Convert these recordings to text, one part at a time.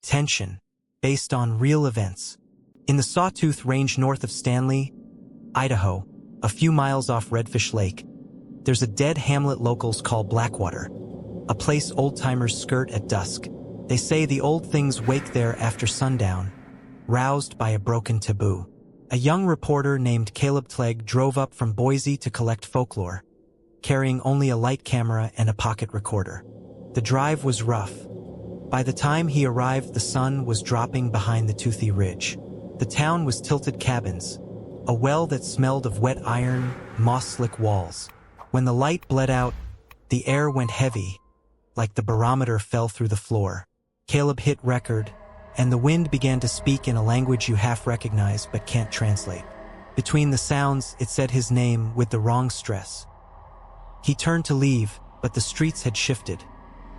tension, based on real events. In the Sawtooth Range north of Stanley, Idaho, a few miles off Redfish Lake, there's a dead hamlet locals call Blackwater, a place old-timers skirt at dusk. They say the old things wake there after sundown, roused by a broken taboo. A young reporter named Caleb Clegg drove up from Boise to collect folklore, carrying only a light camera and a pocket recorder. The drive was rough. By the time he arrived, the sun was dropping behind the toothy ridge. The town was tilted cabins, a well that smelled of wet iron, moss-slick walls. When the light bled out, the air went heavy, like the barometer fell through the floor. Caleb hit record, and the wind began to speak in a language you half recognize but can't translate. Between the sounds, it said his name with the wrong stress. He turned to leave, but the streets had shifted.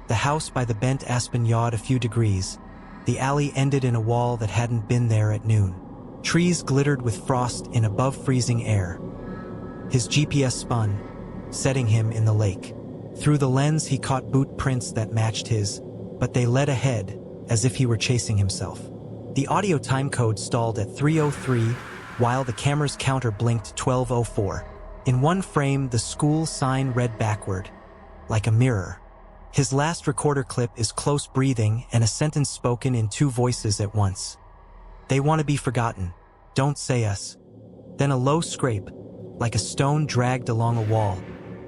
The house by the bent aspen yawed a few degrees. The alley ended in a wall that hadn't been there at noon. Trees glittered with frost in above-freezing air. His GPS spun, setting him in the lake. Through the lens, he caught boot prints that matched his, but they led ahead, as if he were chasing himself. The audio timecode stalled at 3:03, while the camera's counter blinked 12:04. In one frame, the school sign read backward, like a mirror. His last recorder clip is close breathing and a sentence spoken in two voices at once. "They want to be forgotten. Don't say us." Then a low scrape, like a stone dragged along a wall,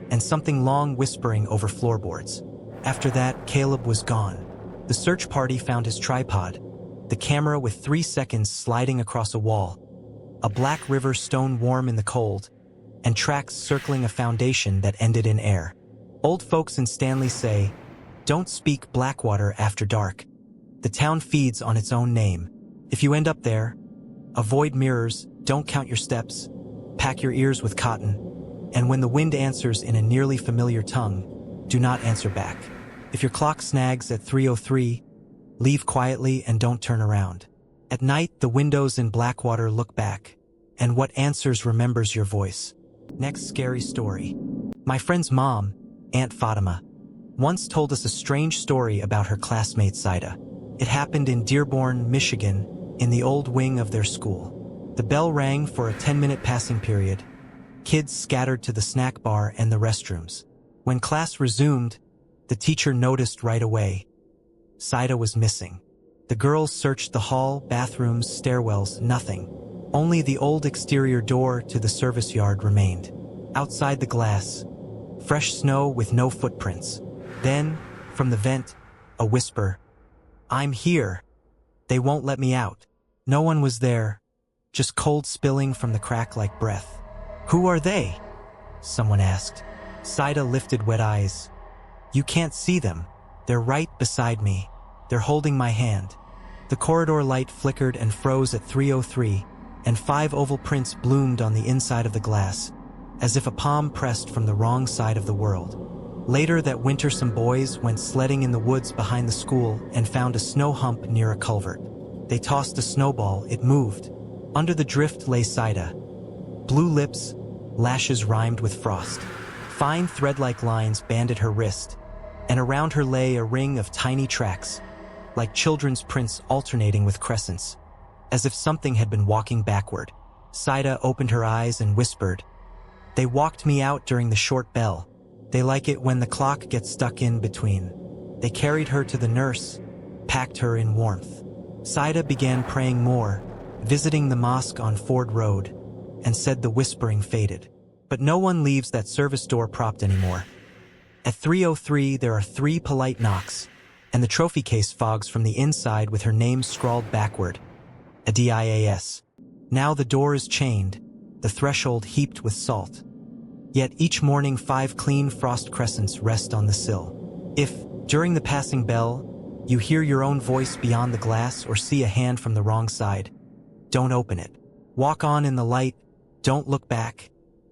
and something long whispering over floorboards. After that, Caleb was gone. The search party found his tripod, the camera with 3 seconds sliding across a wall, a black river stone warm in the cold, and tracks circling a foundation that ended in air. Old folks in Stanley say, "Don't speak Blackwater after dark." The town feeds on its own name. If you end up there, avoid mirrors, don't count your steps, pack your ears with cotton, and when the wind answers in a nearly familiar tongue, do not answer back. If your clock snags at 3:03, leave quietly and don't turn around. At night, the windows in Blackwater look back, and what answers remembers your voice. Next scary story. My friend's mom, Aunt Fatima, once told us a strange story about her classmate Saida. It happened in Dearborn, Michigan, in the old wing of their school. The bell rang for a 10-minute passing period. Kids scattered to the snack bar and the restrooms. When class resumed, the teacher noticed right away. Saida was missing. The girls searched the hall, bathrooms, stairwells, nothing. Only the old exterior door to the service yard remained. Outside the glass, fresh snow with no footprints. Then, from the vent, a whisper. "I'm here. They won't let me out." No one was there, just cold spilling from the crack like breath. "Who are they?" someone asked. Saida lifted wet eyes. "You can't see them. They're right beside me. They're holding my hand." The corridor light flickered and froze at 3:03, and 5 oval prints bloomed on the inside of the glass, as if a palm pressed from the wrong side of the world. Later that winter, some boys went sledding in the woods behind the school and found a snow hump near a culvert. They tossed a snowball, it moved. Under the drift lay Saida. Blue lips, lashes rimed with frost. Fine thread-like lines banded her wrist, and around her lay a ring of tiny tracks, like children's prints alternating with crescents, as if something had been walking backward. Saida opened her eyes and whispered, "They walked me out during the short bell. They like it when the clock gets stuck in between." They carried her to the nurse, packed her in warmth. Saida began praying more, visiting the mosque on Ford Road, and said the whispering faded. But no one leaves that service door propped anymore. At 3:03, there are 3 polite knocks, and the trophy case fogs from the inside with her name scrawled backward, a DIAS. Now the door is chained, the threshold heaped with salt. Yet each morning 5 clean frost crescents rest on the sill. If, during the passing bell, you hear your own voice beyond the glass or see a hand from the wrong side, don't open it. Walk on in the light, don't look back,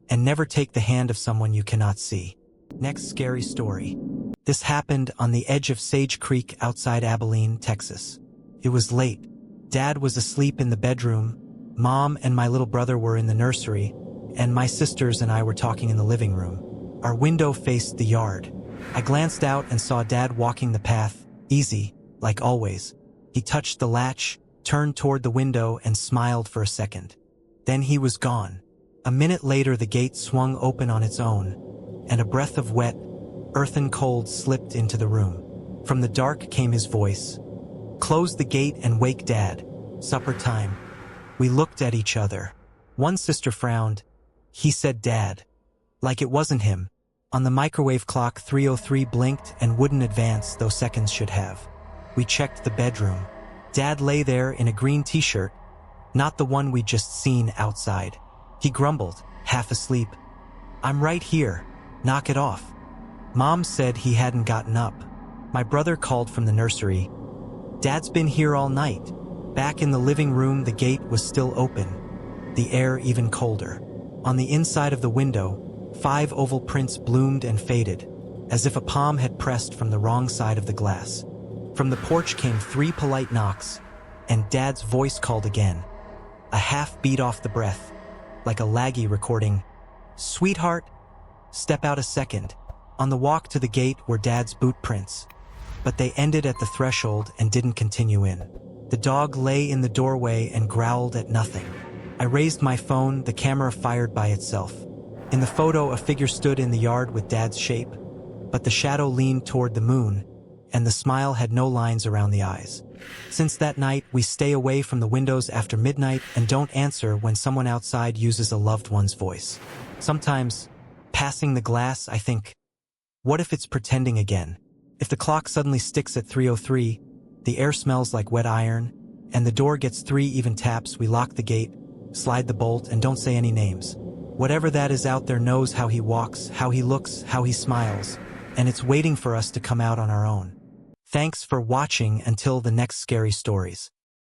and never take the hand of someone you cannot see. Next scary story. This happened on the edge of Sage Creek outside Abilene, Texas. It was late. Dad was asleep in the bedroom, Mom and my little brother were in the nursery, and my sisters and I were talking in the living room. Our window faced the yard. I glanced out and saw Dad walking the path, easy, like always. He touched the latch, turned toward the window, and smiled for a second. Then he was gone. A minute later the gate swung open on its own, and a breath of wet, earthen cold slipped into the room. From the dark came his voice. "Close the gate and wake Dad. Supper time." We looked at each other. One sister frowned. He said Dad. Like it wasn't him. On the microwave clock 3:03 blinked and wouldn't advance, though seconds should have. We checked the bedroom. Dad lay there in a green t-shirt, not the one we'd just seen outside. He grumbled, half asleep. "I'm right here. Knock it off." Mom said he hadn't gotten up. My brother called from the nursery. "Dad's been here all night." Back in the living room, the gate was still open, the air even colder. On the inside of the window, 5 oval prints bloomed and faded, as if a palm had pressed from the wrong side of the glass. From the porch came 3 polite knocks, and Dad's voice called again. A half beat off the breath, like a laggy recording. "Sweetheart, step out a second." On the walk to the gate were Dad's boot prints, but they ended at the threshold and didn't continue in. The dog lay in the doorway and growled at nothing. I raised my phone, the camera fired by itself. In the photo, a figure stood in the yard with Dad's shape, but the shadow leaned toward the moon, and the smile had no lines around the eyes. Since that night, we stay away from the windows after midnight and don't answer when someone outside uses a loved one's voice. Sometimes, passing the glass, I think, what if it's pretending again? If the clock suddenly sticks at 3:03, the air smells like wet iron, and the door gets 3 even taps, we lock the gate, slide the bolt, and don't say any names. Whatever that is out there knows how he walks, how he looks, how he smiles, and it's waiting for us to come out on our own. Thanks for watching until the next scary stories.